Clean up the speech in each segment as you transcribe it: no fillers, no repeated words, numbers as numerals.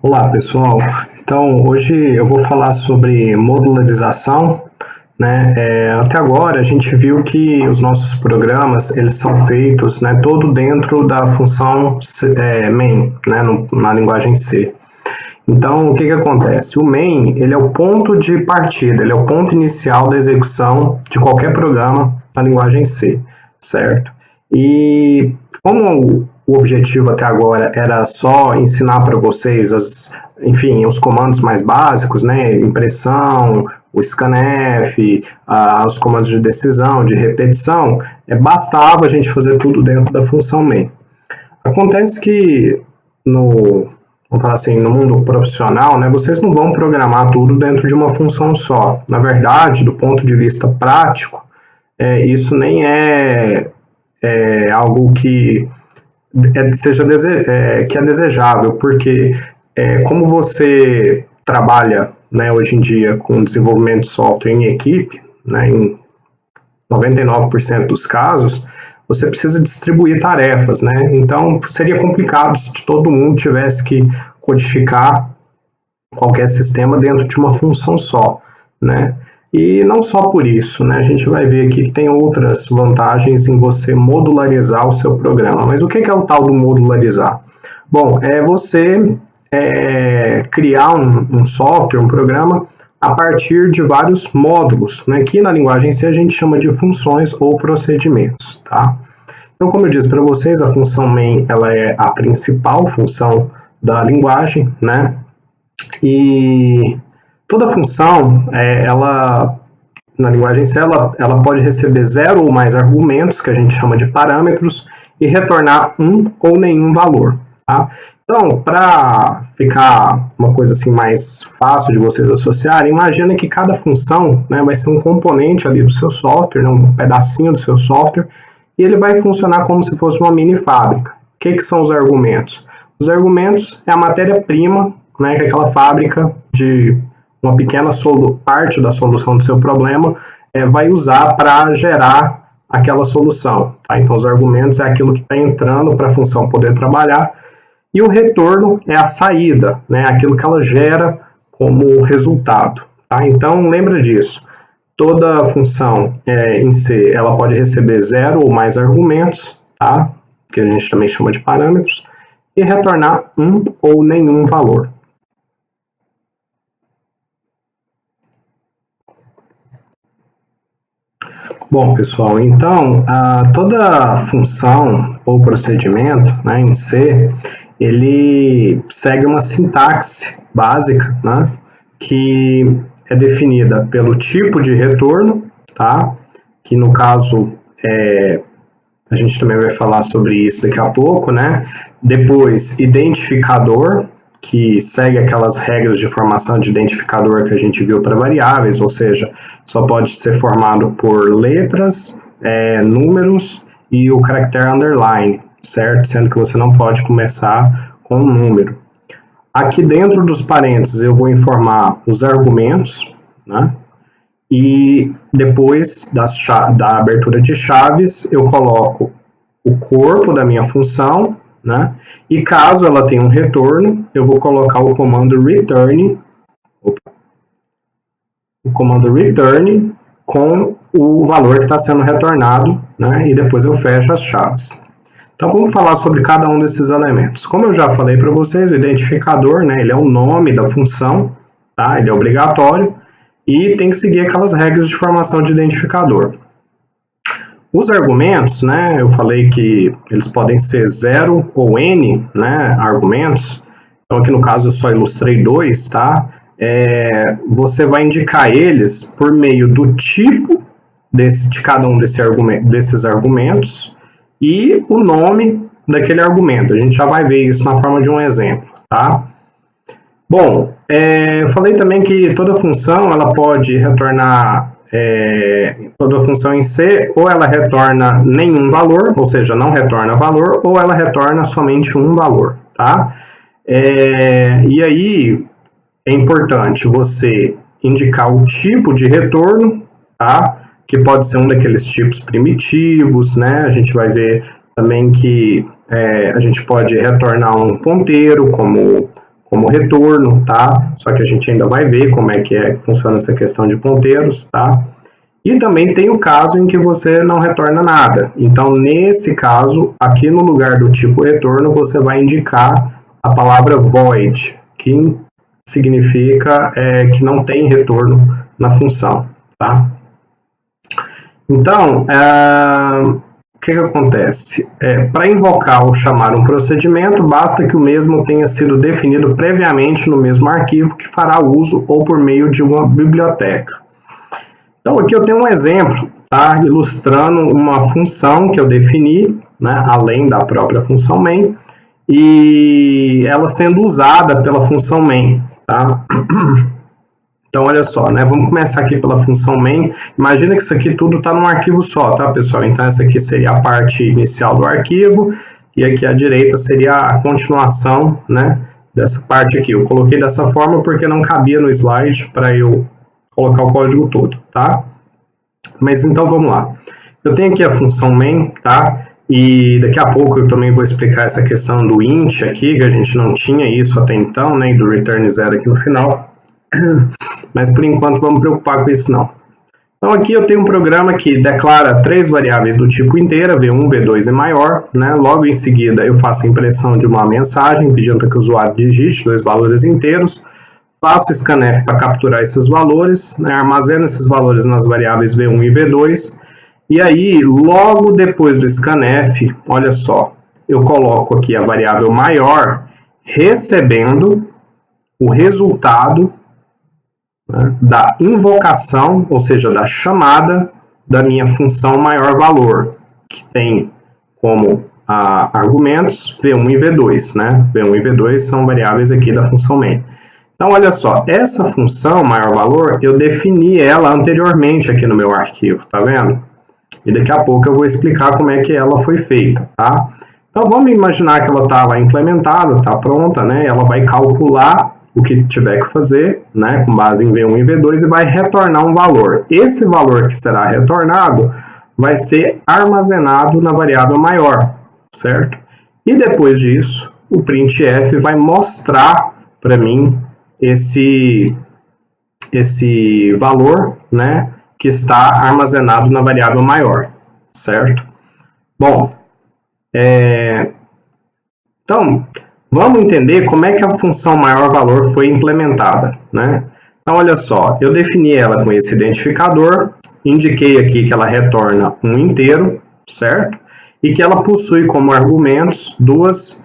Olá pessoal, então hoje eu vou falar sobre modularização, né? Até agora a gente viu que os nossos programas eles são feitos, né, todo dentro da função main, né, na linguagem C. Então o que acontece? O main ele é o ponto de partida, ele é o ponto inicial da execução de qualquer programa na linguagem C, certo? E como o objetivo até agora era só ensinar para vocês os comandos mais básicos, né? Impressão, o scanf, os comandos de decisão, de repetição, bastava a gente fazer tudo dentro da função main. Acontece que vamos falar assim, no mundo profissional, né, vocês não vão programar tudo dentro de uma função só. Na verdade, do ponto de vista prático, isso nem é algo que é desejável, porque como você trabalha, né, hoje em dia com desenvolvimento de software em equipe, né, em 99% dos casos, você precisa distribuir tarefas, né? Então seria complicado se todo mundo tivesse que codificar qualquer sistema dentro de uma função só, né? E não só por isso, né? A gente vai ver aqui que tem outras vantagens em você modularizar o seu programa. Mas o que é o tal do modularizar? Bom, é você criar um software, um programa, a partir de vários módulos, né, que na linguagem C a gente chama de funções ou procedimentos, tá? Então, como eu disse para vocês, a função main ela é a principal função da linguagem, né? E toda função, na linguagem C, ela pode receber 0 ou mais argumentos, que a gente chama de parâmetros, e retornar um ou nenhum valor, tá? Então, para ficar uma coisa assim mais fácil de vocês associarem, imagina que cada função, né, vai ser um componente ali do seu software, né, um pedacinho do seu software, e ele vai funcionar como se fosse uma mini fábrica. O que são os argumentos? Os argumentos é a matéria-prima, né, que aquela fábrica de uma pequena parte da solução do seu problema vai usar para gerar aquela solução. Tá? Então, os argumentos é aquilo que está entrando para a função poder trabalhar, e o retorno é a saída, né, aquilo que ela gera como resultado. Tá? Então, lembra disso. Toda função em C ela pode receber 0 ou mais argumentos, tá? Que a gente também chama de parâmetros, e retornar um ou nenhum valor. Bom, pessoal, então, toda função ou procedimento, né, em C, ele segue uma sintaxe básica, né, que é definida pelo tipo de retorno, tá, que no caso, a gente também vai falar sobre isso daqui a pouco, né, depois, identificador, que segue aquelas regras de formação de identificador que a gente viu para variáveis, ou seja, só pode ser formado por letras, números e o caractere underline, certo? Sendo que você não pode começar com um número. Aqui dentro dos parênteses eu vou informar os argumentos, né? E depois da abertura de chaves eu coloco o corpo da minha função, né? E caso ela tenha um retorno, eu vou colocar o comando return, com o valor que está sendo retornado, né? E depois eu fecho as chaves. Então vamos falar sobre cada um desses elementos. Como eu já falei para vocês, o identificador, né? Ele é o nome da função, tá? Ele é obrigatório e tem que seguir aquelas regras de formação de identificador. Os argumentos, né, eu falei que eles podem ser 0 ou N, né, argumentos. Então aqui no caso eu só ilustrei 2, tá? Você vai indicar eles por meio do tipo de cada um desses argumentos e o nome daquele argumento. A gente já vai ver isso na forma de um exemplo, tá? Bom, eu falei também que toda função ela pode retornar toda função em C, ou ela retorna nenhum valor, ou seja, não retorna valor, ou ela retorna somente um valor, tá? E aí é importante você indicar o tipo de retorno, tá? Que pode ser um daqueles tipos primitivos, né? A gente vai ver também que a gente pode retornar um ponteiro, como como retorno, tá? Só que a gente ainda vai ver como é que funciona essa questão de ponteiros, tá? E também tem o caso em que você não retorna nada. Então, nesse caso, aqui no lugar do tipo retorno, você vai indicar a palavra void, que significa que não tem retorno na função, tá? Então, o que acontece? Para invocar ou chamar um procedimento, basta que o mesmo tenha sido definido previamente no mesmo arquivo que fará uso ou por meio de uma biblioteca. Então, aqui eu tenho um exemplo, tá? Ilustrando uma função que eu defini, né, além da própria função main, e ela sendo usada pela função main, tá? Então, olha só, né? Vamos começar aqui pela função main. Imagina que isso aqui tudo está num arquivo só, tá, pessoal? Então, essa aqui seria a parte inicial do arquivo, e aqui à direita seria a continuação, né, dessa parte aqui. Eu coloquei dessa forma porque não cabia no slide para eu colocar o código todo, tá? Mas então, vamos lá. Eu tenho aqui a função main, tá? E daqui a pouco eu também vou explicar essa questão do int aqui, que a gente não tinha isso até então, né? E do return 0 aqui no final. Mas por enquanto vamos preocupar com isso não. Então aqui eu tenho um programa que declara 3 variáveis do tipo inteira, V1, V2 e maior, né? Logo em seguida eu faço a impressão de uma mensagem pedindo para que o usuário digite 2 valores inteiros, faço scanf para capturar esses valores, né? Armazeno esses valores nas variáveis V1 e V2, e aí logo depois do scanf, olha só, eu coloco aqui a variável maior recebendo o resultado, né, da invocação, ou seja, da chamada da minha função maior valor, que tem como argumentos V1 e V2, né? V1 e V2 são variáveis aqui da função main. Então, olha só, essa função maior valor, eu defini ela anteriormente aqui no meu arquivo, tá vendo? E daqui a pouco eu vou explicar como é que ela foi feita, tá? Então, vamos imaginar que ela está lá implementada, está pronta, né? Ela vai calcular o que tiver que fazer, né, com base em V1 e V2, e vai retornar um valor. Esse valor que será retornado vai ser armazenado na variável maior, certo? E depois disso, o printf vai mostrar para mim esse valor, né, que está armazenado na variável maior, certo? Bom, então, vamos entender como é que a função maior valor foi implementada, né? Então, olha só, eu defini ela com esse identificador, indiquei aqui que ela retorna um inteiro, certo? E que ela possui como argumentos dois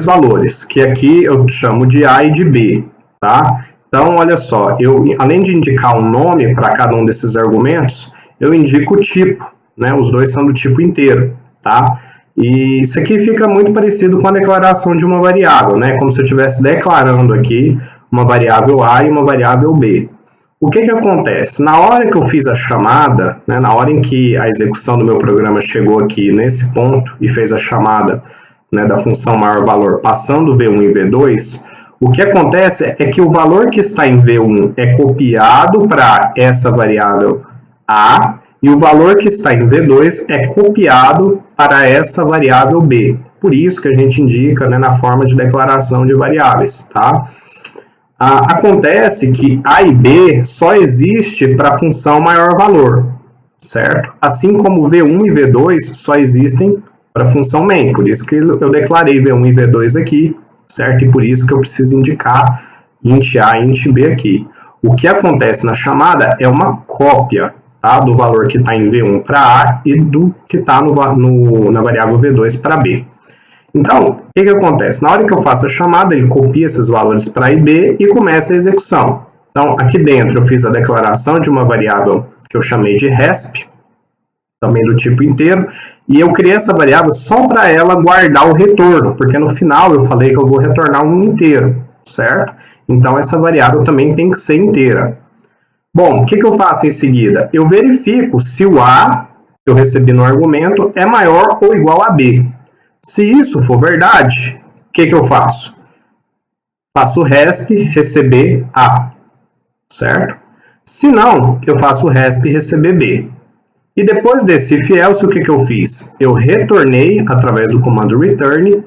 valores, que aqui eu chamo de A e de B, tá? Então, olha só, além de indicar um nome para cada um desses argumentos, eu indico o tipo, né? Os dois são do tipo inteiro, tá? E isso aqui fica muito parecido com a declaração de uma variável, né? Como se eu estivesse declarando aqui uma variável A e uma variável B. O que acontece? Na hora que eu fiz a chamada, né, na hora em que a execução do meu programa chegou aqui nesse ponto e fez a chamada, né, da função maior valor passando V1 e V2, o que acontece é que o valor que está em V1 é copiado para essa variável A, e o valor que está em V2 é copiado para essa variável B. Por isso que a gente indica, né, na forma de declaração de variáveis, tá? Acontece que A e B só existe para a função maior valor, certo? Assim como V1 e V2 só existem para a função main. Por isso que eu declarei V1 e V2 aqui, certo? E por isso que eu preciso indicar int A e int B aqui. O que acontece na chamada é uma cópia, tá, do valor que está em V1 para A e do que está na variável V2 para B. Então, o que acontece? Na hora que eu faço a chamada, ele copia esses valores para A e B e começa a execução. Então, aqui dentro eu fiz a declaração de uma variável que eu chamei de resp, também do tipo inteiro, e eu criei essa variável só para ela guardar o retorno, porque no final eu falei que eu vou retornar um inteiro, certo? Então, essa variável também tem que ser inteira. Bom, o que eu faço em seguida? Eu verifico se o A que eu recebi no argumento é maior ou igual a B. Se isso for verdade, o que eu faço? Faço resp receber A, certo? Se não, eu faço resp receber B. E depois desse if else, o que eu fiz? Eu retornei, através do comando return,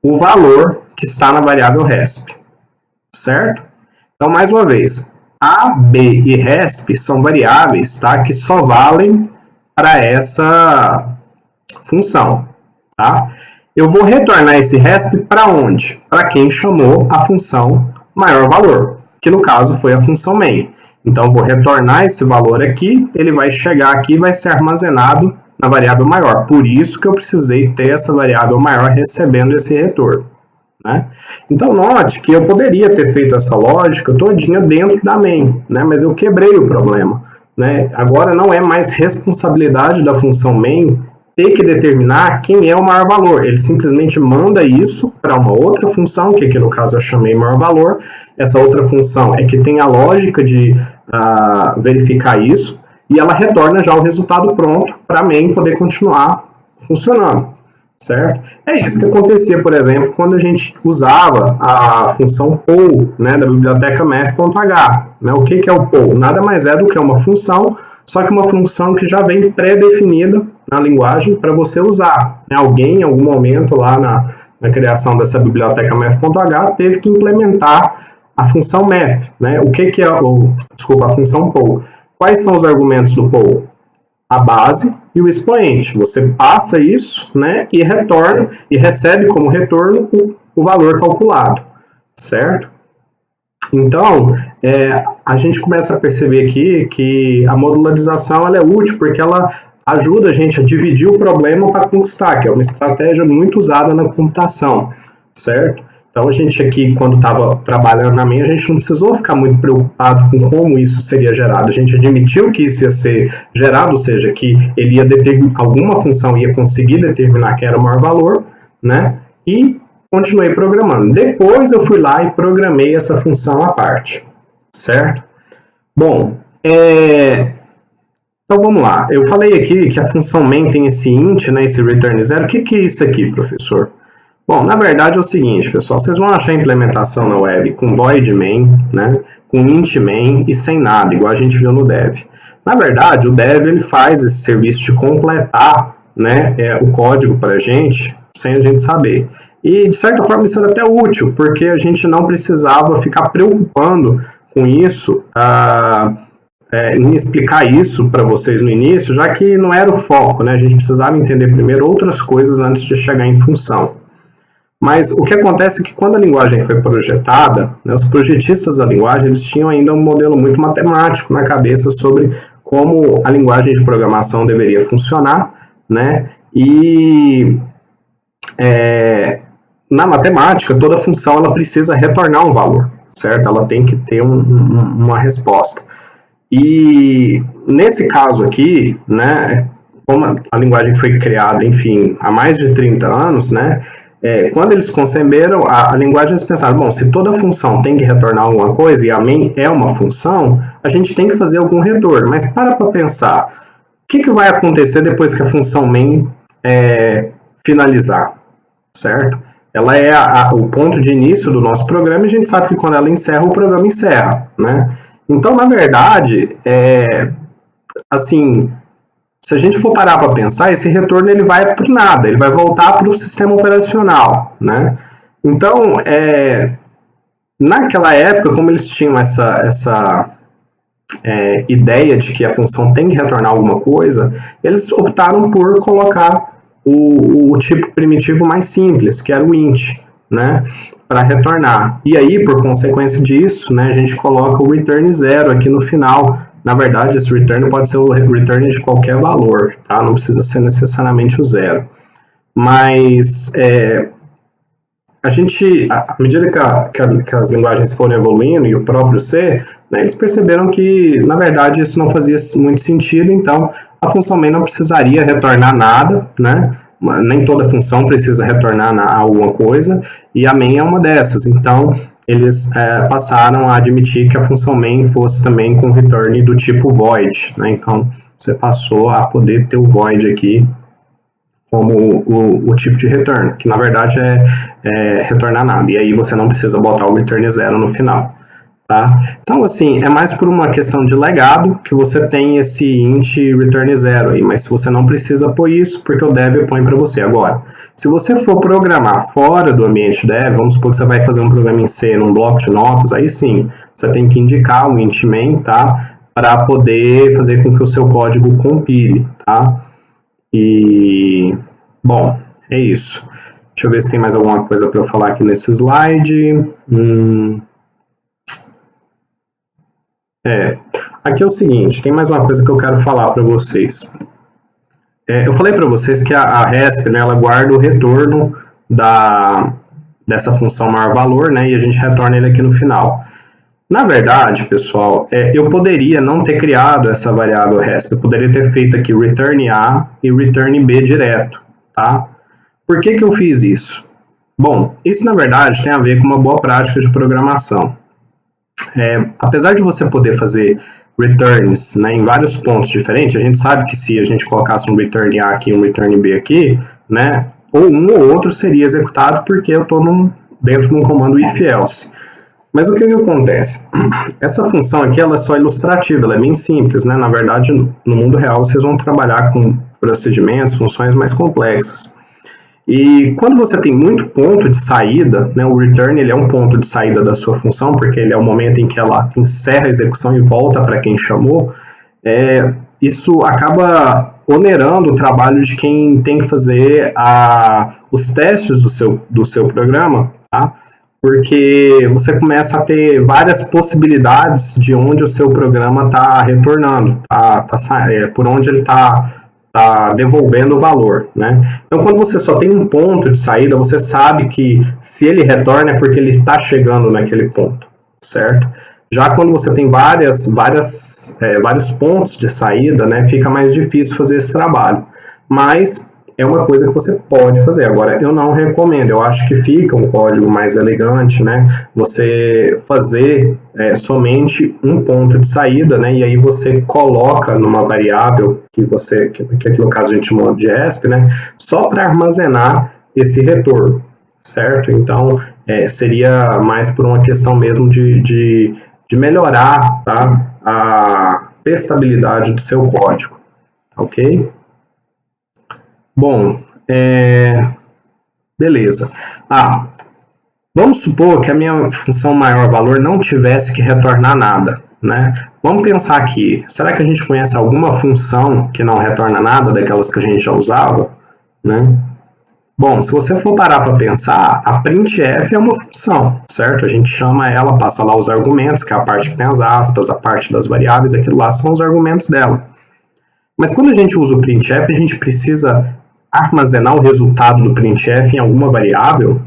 o valor que está na variável resp, certo? Então, mais uma vez, a, b e resp são variáveis, tá, que só valem para essa função, tá? Eu vou retornar esse resp para onde? Para quem chamou a função maior valor, que no caso foi a função main. Então, eu vou retornar esse valor aqui, ele vai chegar aqui e vai ser armazenado na variável maior. Por isso que eu precisei ter essa variável maior recebendo esse retorno, né? Então, note que eu poderia ter feito essa lógica todinha dentro da main, né? Mas eu quebrei o problema, né? Agora não é mais responsabilidade da função main ter que determinar quem é o maior valor. Ele simplesmente manda isso para uma outra função, que aqui no caso eu chamei maior valor. Essa outra função é que tem a lógica de verificar isso, e ela retorna já o resultado pronto para a main poder continuar funcionando, certo? É isso que acontecia, por exemplo, quando a gente usava a função poll, né, da biblioteca math.h. Né? O que é o poll? Nada mais é do que uma função, só que uma função que já vem pré-definida na linguagem para você usar. Alguém, em algum momento lá na criação dessa biblioteca math.h, teve que implementar a função math, né? O que é a função poll? Quais são os argumentos do poll? A base e o expoente. Você passa isso, né, e retorna, e recebe como retorno o valor calculado, certo? Então, a gente começa a perceber aqui que a modularização ela é útil porque ela ajuda a gente a dividir o problema para conquistar, que é uma estratégia muito usada na computação, certo? Então, a gente aqui, quando estava trabalhando na main, a gente não precisou ficar muito preocupado com como isso seria gerado. A gente admitiu que isso ia ser gerado, ou seja, que ele ia determinar, alguma função ia conseguir determinar que era o maior valor, né? E continuei programando. Depois eu fui lá e programei essa função à parte, certo? Bom, então vamos lá. Eu falei aqui que a função main tem esse int, né, esse return zero. O que é isso aqui, professor? Bom, na verdade é o seguinte, pessoal, vocês vão achar a implementação na web com void main, né, com int main e sem nada, igual a gente viu no dev. Na verdade, o dev ele faz esse serviço de completar, né, o código para a gente, sem a gente saber. E, de certa forma, isso era até útil, porque a gente não precisava ficar preocupando com isso, em explicar isso para vocês no início, já que não era o foco, né, a gente precisava entender primeiro outras coisas antes de chegar em função. Mas o que acontece é que quando a linguagem foi projetada, né, os projetistas da linguagem eles tinham ainda um modelo muito matemático na cabeça sobre como a linguagem de programação deveria funcionar, né? E na matemática, toda função ela precisa retornar um valor, certo? Ela tem que ter uma resposta. E nesse caso aqui, né, como a linguagem foi criada, enfim, há mais de 30 anos, né? Quando eles conceberam a linguagem, eles pensaram, bom, se toda função tem que retornar alguma coisa, e a main é uma função, a gente tem que fazer algum retorno. Mas para pensar, o que vai acontecer depois que a função main finalizar, certo? Ela é o ponto de início do nosso programa, e a gente sabe que quando ela encerra, o programa encerra, né? Então, na verdade, assim, se a gente for parar para pensar, esse retorno ele vai para nada, ele vai voltar para o sistema operacional, né? Então, naquela época, como eles tinham essa ideia de que a função tem que retornar alguma coisa, eles optaram por colocar o tipo primitivo mais simples, que era o int, né? Para retornar. E aí, por consequência disso, né, a gente coloca o return zero aqui no final. Na verdade, esse return pode ser o return de qualquer valor, tá? Não precisa ser necessariamente o zero. Mas, à medida que as linguagens foram evoluindo, e o próprio C, né, eles perceberam que, na verdade, isso não fazia muito sentido, então a função main não precisaria retornar nada, né? Nem toda função precisa retornar alguma coisa, e a main é uma dessas. Então, eles passaram a admitir que a função main fosse também com return do tipo void, né? Então, você passou a poder ter o void aqui como o tipo de return, que na verdade é retornar nada, e aí você não precisa botar o return zero no final. Tá? Então, assim, é mais por uma questão de legado que você tem esse int return 0 aí, mas se você não precisa pôr isso, porque o dev põe para você. Agora, se você for programar fora do ambiente dev, vamos supor que você vai fazer um programa em C num bloco de notas, aí sim, você tem que indicar o int main, tá? Para poder fazer com que o seu código compile, tá? E, bom, é isso. Deixa eu ver se tem mais alguma coisa para eu falar aqui nesse slide. Aqui é o seguinte, tem mais uma coisa que eu quero falar para vocês. Eu falei para vocês que a RESP, né, ela guarda o retorno dessa função maior valor, né, e a gente retorna ele aqui no final. Na verdade, pessoal, eu poderia não ter criado essa variável RESP, eu poderia ter feito aqui return A e return B direto, tá? Por que eu fiz isso? Bom, isso na verdade tem a ver com uma boa prática de programação. Apesar de você poder fazer returns, né, em vários pontos diferentes, a gente sabe que se a gente colocasse um return A aqui e um return B aqui, né, ou um ou outro seria executado porque eu estou dentro de um comando if-else. Mas o que acontece? Essa função aqui ela é só ilustrativa, ela é bem simples, né? Na verdade, no mundo real vocês vão trabalhar com procedimentos, funções mais complexas. E quando você tem muito ponto de saída, né, o return ele é um ponto de saída da sua função, porque ele é o momento em que ela encerra a execução e volta para quem chamou, isso acaba onerando o trabalho de quem tem que fazer os testes do seu programa, tá? Porque você começa a ter várias possibilidades de onde o seu programa está retornando, por onde ele está devolvendo o valor, né? Então, quando você só tem um ponto de saída, você sabe que se ele retorna é porque ele está chegando naquele ponto, certo? Já quando você tem vários pontos de saída, né, fica mais difícil fazer esse trabalho. Mas é uma coisa que você pode fazer. Agora, eu não recomendo. Eu acho que fica um código mais elegante, né? Você fazer somente um ponto de saída, né? E aí você coloca numa variável que aqui no caso a gente chama de RESP, né? Só para armazenar esse retorno, certo? Então, seria mais por uma questão mesmo de melhorar, tá? A testabilidade do seu código, ok? Bom, beleza. Vamos supor que a minha função maior valor não tivesse que retornar nada, né? Vamos pensar aqui, será que a gente conhece alguma função que não retorna nada daquelas que a gente já usava, né? Bom, se você for parar para pensar, a printf é uma função, certo? A gente chama ela, passa lá os argumentos, que é a parte que tem as aspas, a parte das variáveis, aquilo lá são os argumentos dela. Mas quando a gente usa o printf, a gente precisa armazenar o resultado do printf em alguma variável?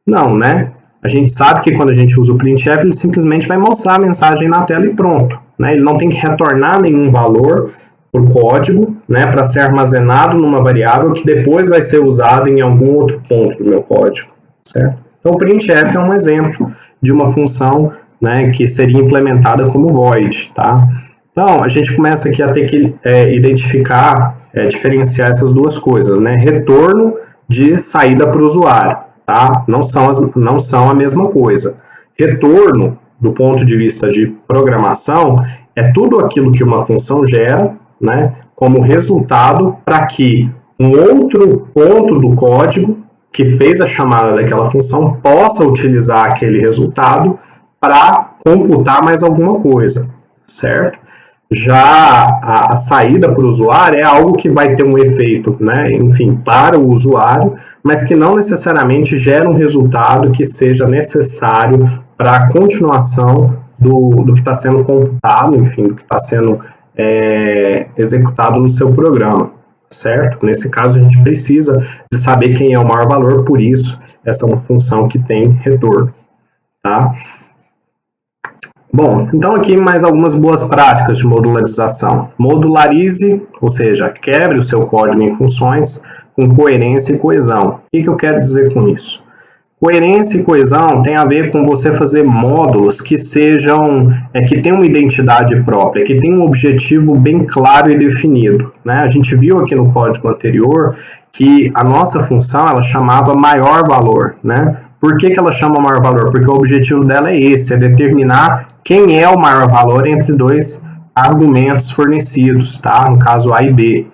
Não, né? A gente sabe que quando a gente usa o printf, ele simplesmente vai mostrar a mensagem na tela e pronto, né? Ele não tem que retornar nenhum valor para o código, né, para ser armazenado numa variável que depois vai ser usada em algum outro ponto do meu código, certo? Então, o printf é um exemplo de uma função, né, que seria implementada como void, tá? Então, a gente começa aqui a ter que identificar, diferenciar essas duas coisas, né? Retorno de saída para o usuário, tá? Não são a mesma coisa. Retorno, do ponto de vista de programação, é tudo aquilo que uma função gera, né, como resultado para que um outro ponto do código que fez a chamada daquela função possa utilizar aquele resultado para computar mais alguma coisa, certo? Já a saída para o usuário é algo que vai ter um efeito, né, enfim, para o usuário, mas que não necessariamente gera um resultado que seja necessário para a continuação do que está sendo computado, enfim, do que está sendo executado no seu programa, certo? Nesse caso, a gente precisa de saber quem é o maior valor, por isso, essa é uma função que tem retorno, tá? Bom, então aqui mais algumas boas práticas de modularização. Modularize, ou seja, quebre o seu código em funções com coerência e coesão. O que eu quero dizer com isso? Coerência e coesão tem a ver com você fazer módulos que sejam, que tenham uma identidade própria, que tenham um objetivo bem claro e definido, né? A gente viu aqui no código anterior que a nossa função ela chamava maior valor, né? Por que ela chama maior valor? Porque o objetivo dela é esse, é determinar quem é o maior valor entre dois argumentos fornecidos, tá? No caso A e B,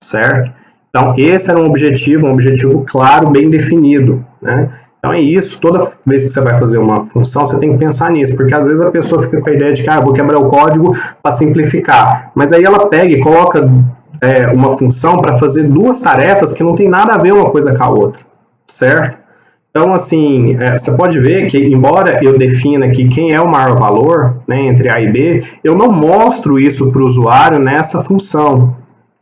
certo? Então, esse era um objetivo claro, bem definido, né? Então é isso, toda vez que você vai fazer uma função, você tem que pensar nisso, porque às vezes a pessoa fica com a ideia de que vou quebrar o código para simplificar, mas aí ela pega e coloca uma função para fazer duas tarefas que não tem nada a ver uma coisa com a outra, certo? Então, assim, você pode ver que, embora eu defina aqui quem é o maior valor, né, entre A e B, eu não mostro isso para o usuário nessa função.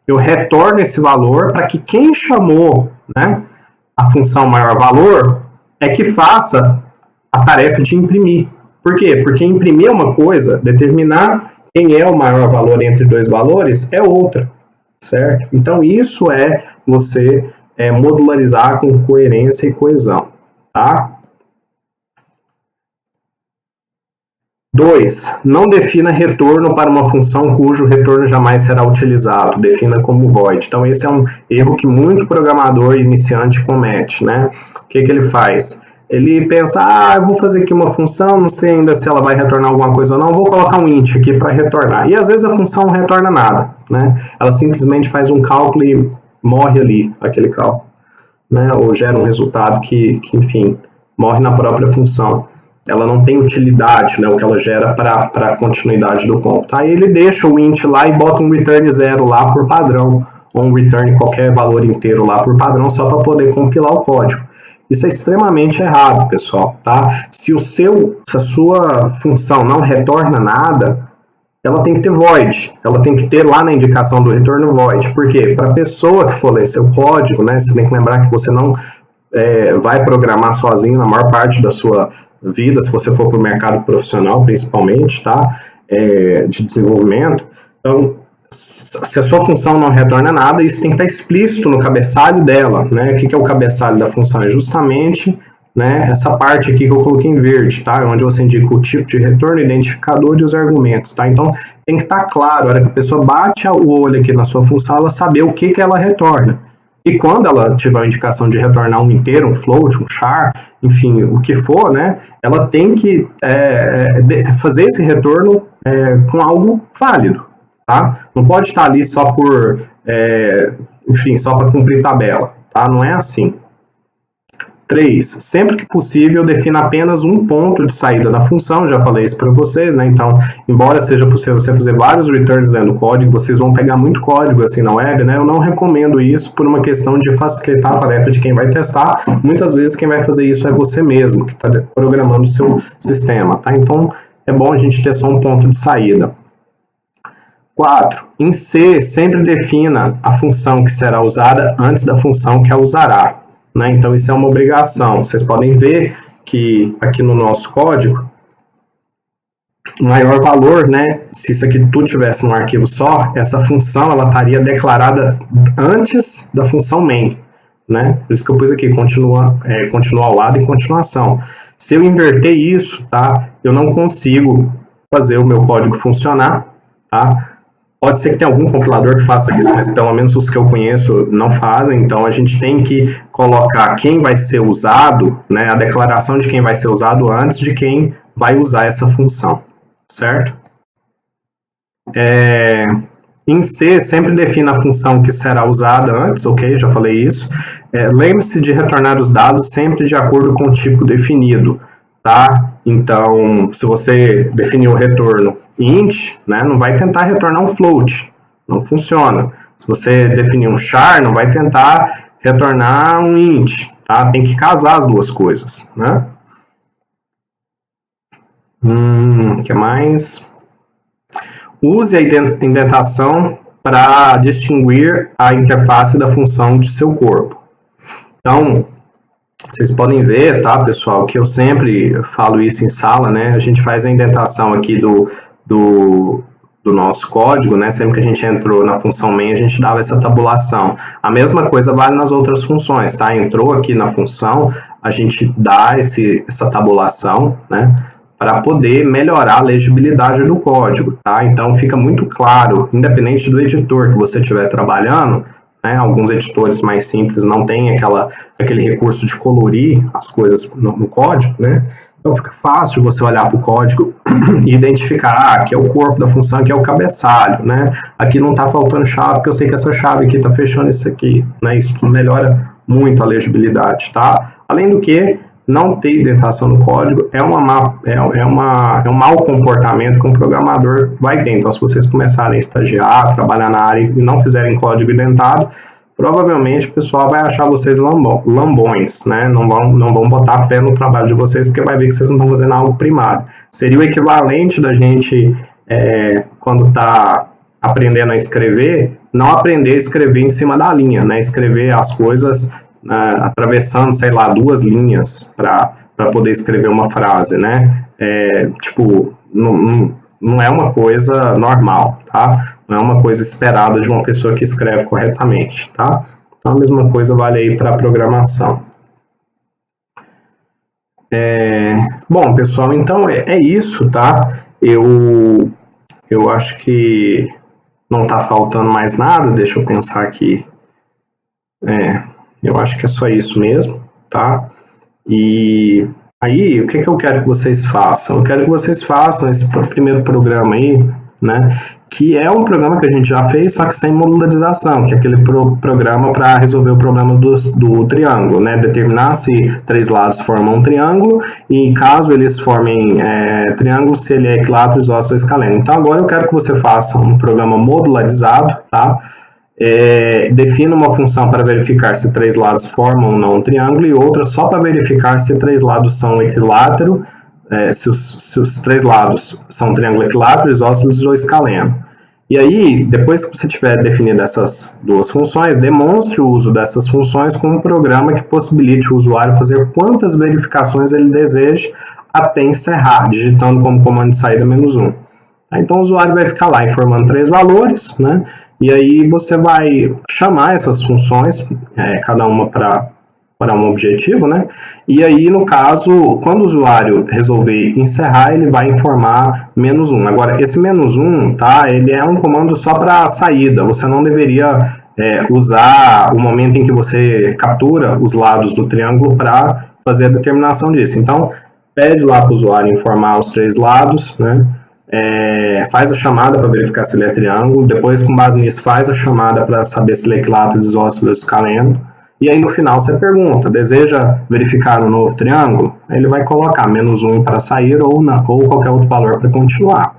Eu retorno esse valor para que quem chamou, né, a função maior valor é que faça a tarefa de imprimir. Por quê? Porque imprimir é uma coisa, determinar quem é o maior valor entre dois valores é outra, certo? Então, isso é você modularizar com coerência e coesão, tá? 2. Não defina retorno para uma função cujo retorno jamais será utilizado. Defina como void. Então, esse é um erro que muito programador iniciante comete, né? O que ele faz? Ele pensa, eu vou fazer aqui uma função, não sei ainda se ela vai retornar alguma coisa ou não, vou colocar um int aqui para retornar. E às vezes a função não retorna nada, né? Ela simplesmente faz um cálculo e morre ali, aquele cálculo, né? Ou gera um resultado que enfim, morre na própria função. Ela não tem utilidade, né, o que ela gera para a continuidade do cômputo. Aí ele deixa o int lá e bota um return 0 lá por padrão, ou um return qualquer valor inteiro lá por padrão, só para poder compilar o código. Isso é extremamente errado, pessoal, tá? Se a sua função não retorna nada, ela tem que ter void, ela tem que ter lá na indicação do retorno void. Por quê? Para a pessoa que for ler seu código, né, você tem que lembrar que você não vai programar sozinho na maior parte da sua vida, se você for para o mercado profissional, principalmente, tá? De desenvolvimento. Então, se a sua função não retorna nada, isso tem que estar explícito no cabeçalho dela, né? O que é o cabeçalho da função? É justamente, né, essa parte aqui que eu coloquei em verde, tá? Onde você indica o tipo de retorno, identificador e os argumentos, tá? Então, tem que estar claro, a hora que a pessoa bate o olho aqui na sua função, ela saber o que ela retorna. E quando ela tiver a indicação de retornar um inteiro, um float, um char, enfim, o que for, né, ela tem que fazer esse retorno com algo válido, tá? Não pode estar ali só por, enfim, só para cumprir tabela, tá? Não é assim. 3. Sempre que possível, defina apenas um ponto de saída da função, já falei isso para vocês, né? Então, embora seja possível você fazer vários returns dentro do código, vocês vão pegar muito código assim na web, né? Eu não recomendo isso por uma questão de facilitar a tarefa de quem vai testar. Muitas vezes quem vai fazer isso é você mesmo, que está programando o seu sistema, tá? Então, é bom a gente ter só um ponto de saída. 4. Em C, sempre defina a função que será usada antes da função que a usará. Né? Então, isso é uma obrigação. Vocês podem ver que aqui no nosso código, o maior valor, né, se isso aqui tudo tivesse num arquivo só, essa função ela estaria declarada antes da função main. Né? Por isso que eu pus aqui, continua ao lado e continuação. Se eu inverter isso, tá, eu não consigo fazer o meu código funcionar. Tá? Pode ser que tenha algum compilador que faça isso, mas pelo menos os que eu conheço não fazem. Então, a gente tem que colocar quem vai ser usado, né, a declaração de quem vai ser usado antes de quem vai usar essa função, certo? Em C, sempre defina a função que será usada antes, ok? Já falei isso. Lembre-se de retornar os dados sempre de acordo com o tipo definido, tá? Então, se você definir o retorno int, né, não vai tentar retornar um float, não funciona. Se você definir um char, não vai tentar retornar um int, tá? Tem que casar as duas coisas, né? Que mais? Use a indentação para distinguir a interface da função de seu corpo. Então, vocês podem ver, tá, pessoal, que eu sempre falo isso em sala, né? A gente faz a indentação aqui do nosso código, né? Sempre que a gente entrou na função main, a gente dava essa tabulação. A mesma coisa vale nas outras funções, tá? Entrou aqui na função, a gente dá essa tabulação, né? Para poder melhorar a legibilidade do código, tá? Então fica muito claro, independente do editor que você estiver trabalhando, né? Alguns editores mais simples não têm aquele recurso de colorir as coisas no código, né? Então fica fácil você olhar para o código e identificar, aqui é o corpo da função, aqui é o cabeçalho, né? Aqui não está faltando chave, porque eu sei que essa chave aqui está fechando isso aqui, né? Isso melhora muito a legibilidade, tá? Além do que, não ter indentação no código é um mau comportamento que um programador vai ter. Então, se vocês começarem a estagiar, trabalhar na área e não fizerem código indentado, provavelmente o pessoal vai achar vocês lambões, né? Não vão botar fé no trabalho de vocês, porque vai ver que vocês não estão fazendo algo primário. Seria o equivalente da gente, quando está aprendendo a escrever, não aprender a escrever em cima da linha, né? Escrever as coisas atravessando, sei lá, 2 linhas para poder escrever uma frase, né? Não é uma coisa normal, tá? Não é uma coisa esperada de uma pessoa que escreve corretamente, tá? Então, a mesma coisa vale aí para a programação. Bom, pessoal, então é isso, tá? Eu acho que não está faltando mais nada, deixa eu pensar aqui. Eu acho que é só isso mesmo, tá? E aí, o que eu quero que vocês façam? Eu quero que vocês façam esse primeiro programa aí, né? Que é um programa que a gente já fez, só que sem modularização, que é aquele programa para resolver o problema do triângulo, né? Determinar se 3 lados formam um triângulo e caso eles formem triângulo, se ele é equilátero, isósceles ou escaleno. Então, agora eu quero que você faça um programa modularizado, tá? Defina uma função para verificar se 3 lados formam ou não um triângulo e outra só para verificar se 3 lados são equilátero, se os 3 lados são triângulo equilátero, isósceles ou escaleno. E aí, depois que você tiver definido essas 2 funções, demonstre o uso dessas funções com um programa que possibilite o usuário fazer quantas verificações ele deseje até encerrar, digitando como comando de saída -1. Então o usuário vai ficar lá informando 3 valores, né? E aí você vai chamar essas funções, cada uma para um objetivo, né? E aí, no caso, quando o usuário resolver encerrar, ele vai informar -1. Agora, esse -1, tá? Ele é um comando só para saída. Você não deveria usar o momento em que você captura os lados do triângulo para fazer a determinação disso. Então, pede lá para o usuário informar os 3 lados, né? Faz a chamada para verificar se ele é triângulo, depois com base nisso faz a chamada para saber se ele é equilátero, isósceles ou escaleno, e aí no final você pergunta, deseja verificar um novo triângulo? Aí ele vai colocar -1 para sair ou qualquer outro valor para continuar,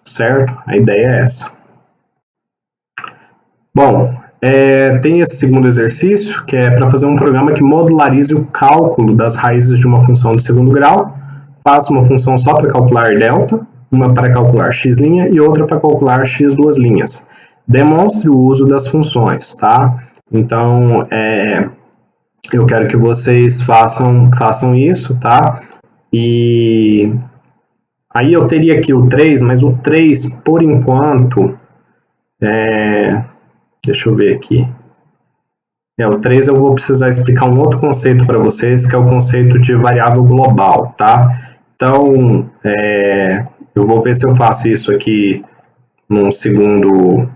certo? A ideia é essa. Bom, tem esse segundo exercício, que é para fazer um programa que modularize o cálculo das raízes de uma função de segundo grau, faça uma função só para calcular delta, uma para calcular x' e outra para calcular x duas linhas. Demonstre o uso das funções, tá? Então, eu quero que vocês façam isso, tá? E aí eu teria aqui o 3, mas o 3, por enquanto, deixa eu ver aqui. O 3 eu vou precisar explicar um outro conceito para vocês, que é o conceito de variável global, tá? Então, eu vou ver se eu faço isso aqui num segundo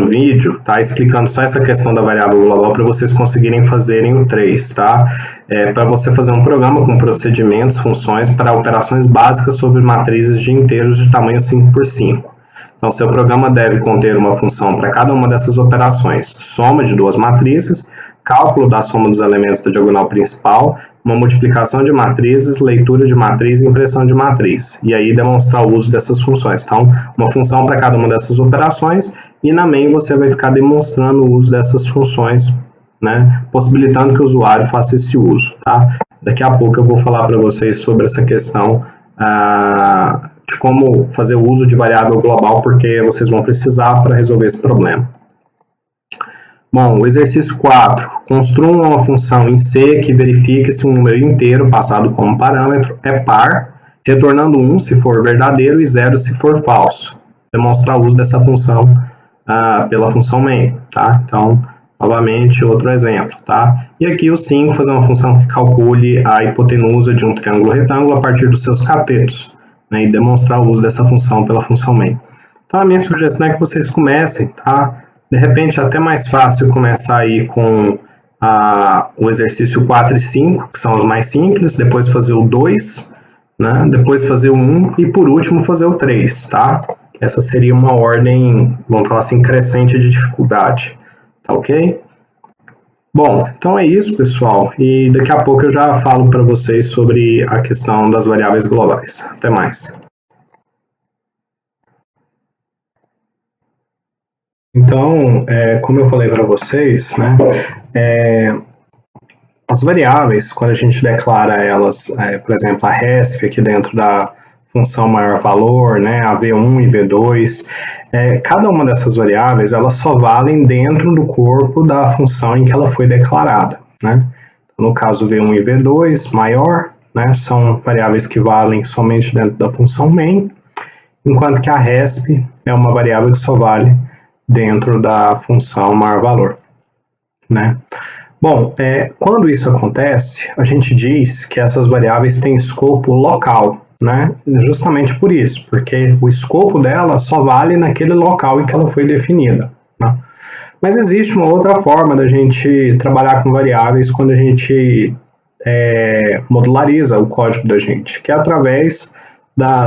vídeo, tá? Explicando só essa questão da variável global para vocês conseguirem fazerem o 3, tá? Para você fazer um programa com procedimentos, funções para operações básicas sobre matrizes de inteiros de tamanho 5x5. Então, seu programa deve conter uma função para cada uma dessas operações, soma de 2 matrizes, cálculo da soma dos elementos da diagonal principal, uma multiplicação de matrizes, leitura de matriz e impressão de matriz. E aí demonstrar o uso dessas funções. Então, uma função para cada uma dessas operações e na main você vai ficar demonstrando o uso dessas funções, né, possibilitando que o usuário faça esse uso, tá? Daqui a pouco eu vou falar para vocês sobre essa questão de como fazer o uso de variável global, porque vocês vão precisar para resolver esse problema. Bom, o exercício 4. Construa uma função em C que verifique se um número inteiro passado como parâmetro é par, retornando 1 se for verdadeiro e 0 se for falso. Demonstrar o uso dessa função pela função main, tá? Então, novamente, outro exemplo, tá? E aqui o 5, fazer uma função que calcule a hipotenusa de um triângulo retângulo a partir dos seus catetos, né? E demonstrar o uso dessa função pela função main. Então, a minha sugestão é que vocês comecem, tá? De repente, é até mais fácil começar aí com o exercício 4 e 5, que são os mais simples, depois fazer o 2, né? Depois fazer o 1 e, por último, fazer o 3, tá? Essa seria uma ordem, vamos falar assim, crescente de dificuldade, tá ok? Bom, então é isso, pessoal, e daqui a pouco eu já falo para vocês sobre a questão das variáveis globais. Até mais. Então, como eu falei para vocês, né, as variáveis, quando a gente declara elas, por exemplo, a resp aqui dentro da função maior valor, né, a v1 e v2, cada uma dessas variáveis, elas só valem dentro do corpo da função em que ela foi declarada, né? No caso, v1 e v2 maior, né, são variáveis que valem somente dentro da função main, enquanto que a resp é uma variável que só vale dentro da função maior valor, né? Bom, quando isso acontece, a gente diz que essas variáveis têm escopo local, né? Justamente por isso, porque o escopo dela só vale naquele local em que ela foi definida, né? Mas existe uma outra forma da gente trabalhar com variáveis quando a gente modulariza o código da gente, que é através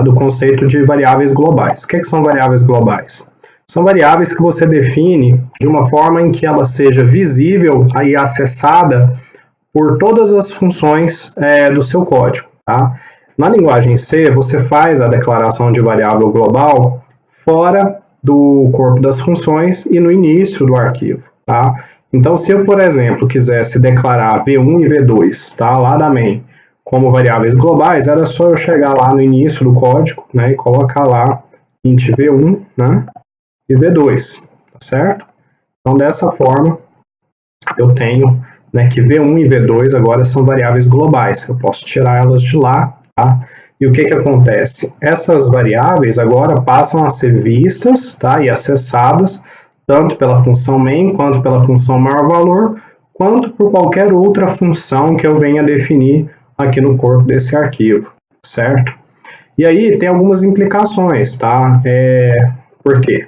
do conceito de variáveis globais. O que são variáveis globais? São variáveis que você define de uma forma em que ela seja visível e acessada por todas as funções do seu código, tá? Na linguagem C, você faz a declaração de variável global fora do corpo das funções e no início do arquivo, tá? Então, se eu, por exemplo, quisesse declarar v1 e v2, tá, lá da main, como variáveis globais, era só eu chegar lá no início do código, né, e colocar lá int v1, né, e v2, tá certo? Então, dessa forma, eu tenho, né, que v1 e v2 agora são variáveis globais, eu posso tirar elas de lá, tá? E o que acontece? Essas variáveis agora passam a ser vistas, tá, e acessadas tanto pela função main, quanto pela função maior valor, quanto por qualquer outra função que eu venha definir aqui no corpo desse arquivo, certo? E aí tem algumas implicações, tá? Por quê?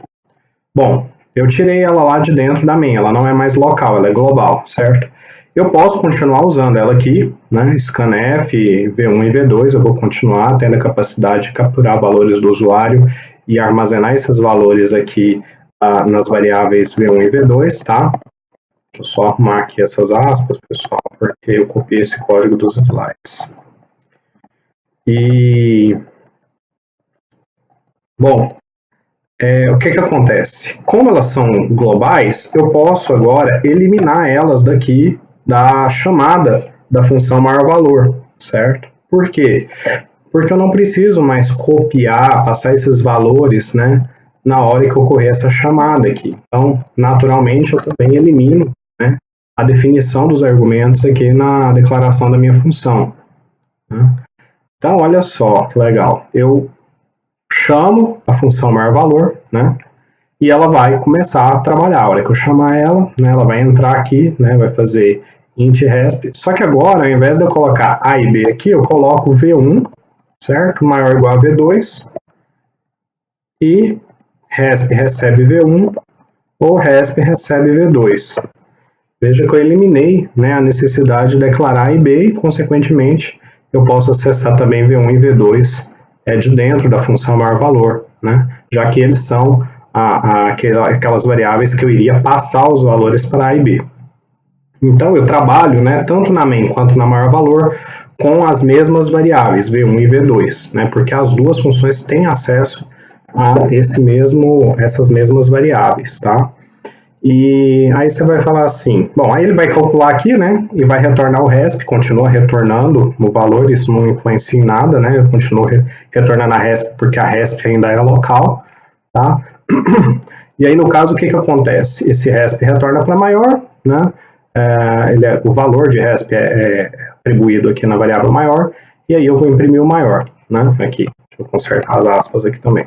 Bom, eu tirei ela lá de dentro da main, ela não é mais local, ela é global, certo? Eu posso continuar usando ela aqui, né? Scanf, v1 e v2, eu vou continuar tendo a capacidade de capturar valores do usuário e armazenar esses valores aqui nas variáveis v1 e v2, tá? Deixa eu só arrumar aqui essas aspas, pessoal, porque eu copiei esse código dos slides. E, bom, o que acontece? Como elas são globais, eu posso agora eliminar elas daqui da chamada da função maior valor, certo? Por quê? Porque eu não preciso mais copiar, passar esses valores, né, na hora que ocorrer essa chamada aqui. Então, naturalmente, eu também elimino, né, a definição dos argumentos aqui na declaração da minha função, né? Então, olha só que legal. Eu chamo a função maior valor, né, e ela vai começar a trabalhar. A hora que eu chamar ela, né, ela vai entrar aqui, né, vai fazer int resp. Só que agora, ao invés de eu colocar A e B aqui, eu coloco V1, certo? Maior ou igual a V2. E resp recebe V1 ou resp recebe V2. Veja que eu eliminei, né, a necessidade de declarar A e B e, consequentemente, eu posso acessar também V1 e V2 de dentro da função maior valor, né? Já que eles são aquelas variáveis que eu iria passar os valores para A e B. Então, eu trabalho, né, tanto na main quanto na maior valor com as mesmas variáveis, V1 e V2, né, porque as duas funções têm acesso a essas mesmas variáveis, tá? E aí você vai falar assim, bom, aí ele vai calcular aqui, né, e vai retornar o resp, continua retornando o valor, isso não influencia em nada, né, eu continuo retornando a resp porque a resp ainda é local, tá? E aí, no caso, o que acontece? Esse resp retorna para maior, né, o valor de resp é atribuído aqui na variável maior, e aí eu vou imprimir o maior, né, aqui, deixa eu consertar as aspas aqui também.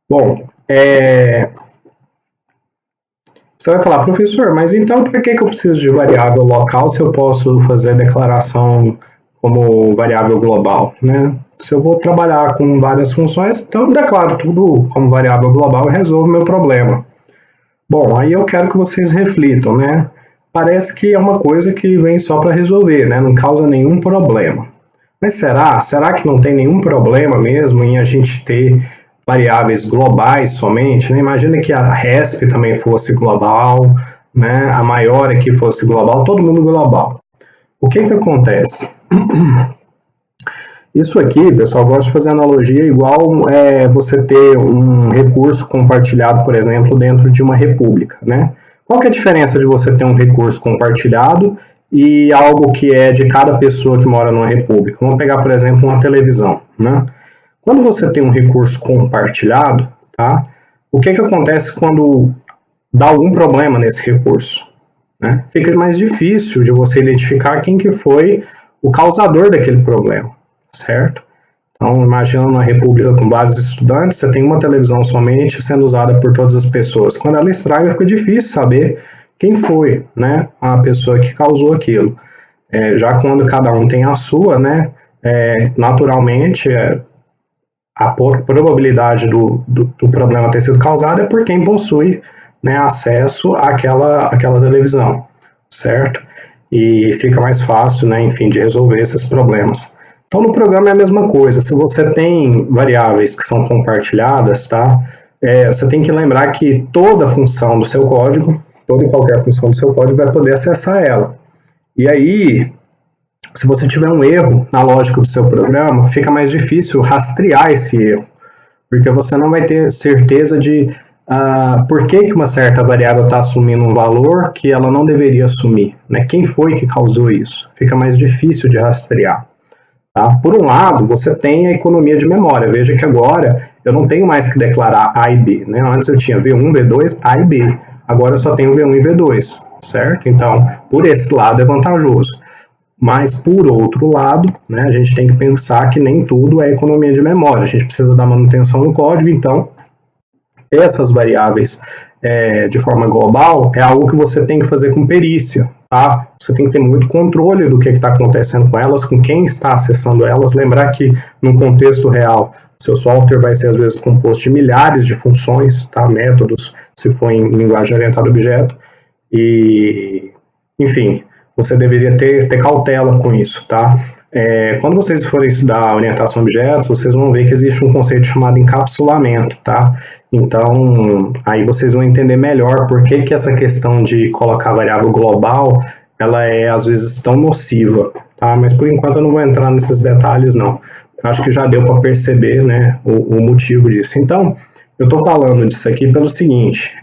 Bom, você vai falar, professor, mas então por que eu preciso de variável local se eu posso fazer a declaração como variável global, né? Se eu vou trabalhar com várias funções, então eu declaro tudo como variável global e resolvo meu problema. Bom, aí eu quero que vocês reflitam, né? Parece que é uma coisa que vem só para resolver, né? Não causa nenhum problema. Mas será? Será que não tem nenhum problema mesmo em a gente ter variáveis globais somente, né? Imagina que a RESP também fosse global, né? A maior aqui fosse global, todo mundo global. O que acontece? Isso aqui, pessoal, gosto de fazer analogia igual você ter um recurso compartilhado, por exemplo, dentro de uma república, né? Qual que é a diferença de você ter um recurso compartilhado e algo que é de cada pessoa que mora numa república? Vamos pegar, por exemplo, uma televisão, né? Quando você tem um recurso compartilhado, tá? O que acontece quando dá algum problema nesse recurso? Né? Fica mais difícil de você identificar quem que foi o causador daquele problema, certo? Então, imagina uma república com vários estudantes, você tem uma televisão somente sendo usada por todas as pessoas. Quando ela estraga, fica difícil saber quem foi, né, a pessoa que causou aquilo. Já quando cada um tem a sua, né, naturalmente, a probabilidade do problema ter sido causado é por quem possui, né, acesso àquela televisão, certo? E fica mais fácil, né, enfim, de resolver esses problemas. Então, no programa é a mesma coisa. Se você tem variáveis que são compartilhadas, tá? Você tem que lembrar que toda função do seu código, toda e qualquer função do seu código vai poder acessar ela. E aí, se você tiver um erro na lógica do seu programa, fica mais difícil rastrear esse erro, porque você não vai ter certeza de por que uma certa variável está assumindo um valor que ela não deveria assumir, né? Quem foi que causou isso? Fica mais difícil de rastrear. Tá? Por um lado, você tem a economia de memória. Veja que agora eu não tenho mais que declarar A e B. Né? Antes eu tinha V1, V2, A e B. Agora eu só tenho V1 e V2, certo? Então, por esse lado é vantajoso. Mas, por outro lado, né, a gente tem que pensar que nem tudo é economia de memória. A gente precisa dar manutenção no código, então, ter essas variáveis de forma global é algo que você tem que fazer com perícia. Tá? Você tem que ter muito controle do que está acontecendo com elas, com quem está acessando elas. Lembrar que, no contexto real, seu software vai ser, às vezes, composto de milhares de funções, tá? Métodos, se for em linguagem orientada a objeto. E, enfim, você deveria ter cautela com isso. Tá? Quando vocês forem estudar orientação a objetos, vocês vão ver que existe um conceito chamado encapsulamento. Tá? Então, aí vocês vão entender melhor por que essa questão de colocar variável global, ela é, às vezes, tão nociva, tá? Mas, por enquanto, eu não vou entrar nesses detalhes, não. Eu acho que já deu para perceber, né, o motivo disso. Então, eu estou falando disso aqui pelo seguinte,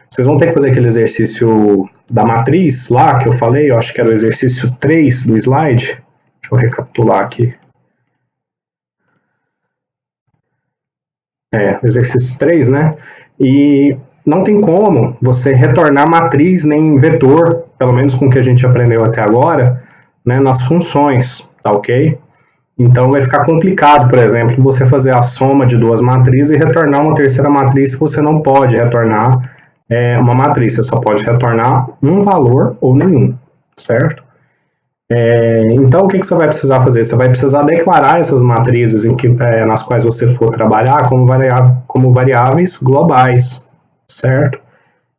vocês vão ter que fazer aquele exercício da matriz lá, que eu falei, eu acho que era o exercício 3 do slide. Deixa eu recapitular aqui. Exercício 3, né? E não tem como você retornar matriz nem vetor, pelo menos com o que a gente aprendeu até agora, né, nas funções, tá ok? Então vai ficar complicado, por exemplo, você fazer a soma de duas matrizes e retornar uma terceira matriz se você não pode retornar uma matriz, você só pode retornar um valor ou nenhum, certo? Então, o que você vai precisar fazer? Você vai precisar declarar essas matrizes nas quais você for trabalhar como variáveis globais, certo?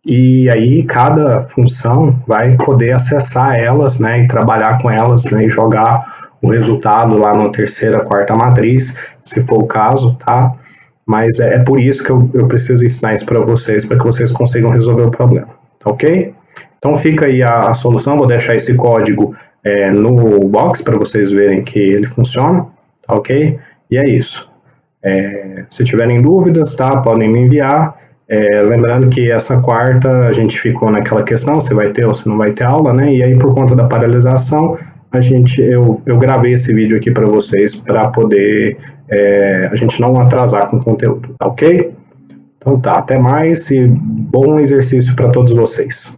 E aí, cada função vai poder acessar elas, né, e trabalhar com elas, né, e jogar o resultado lá na terceira, quarta matriz, se for o caso, tá? Mas é por isso que eu preciso ensinar isso para vocês, para que vocês consigam resolver o problema, tá ok? Então, fica aí a solução, vou deixar esse código no box para vocês verem que ele funciona, tá ok? E é isso. Se tiverem dúvidas, tá, podem me enviar. Lembrando que essa quarta a gente ficou naquela questão, se vai ter ou se não vai ter aula, né? E aí, por conta da paralisação, eu gravei esse vídeo aqui para vocês para poder a gente não atrasar com o conteúdo, tá ok? Então tá, até mais e bom exercício para todos vocês.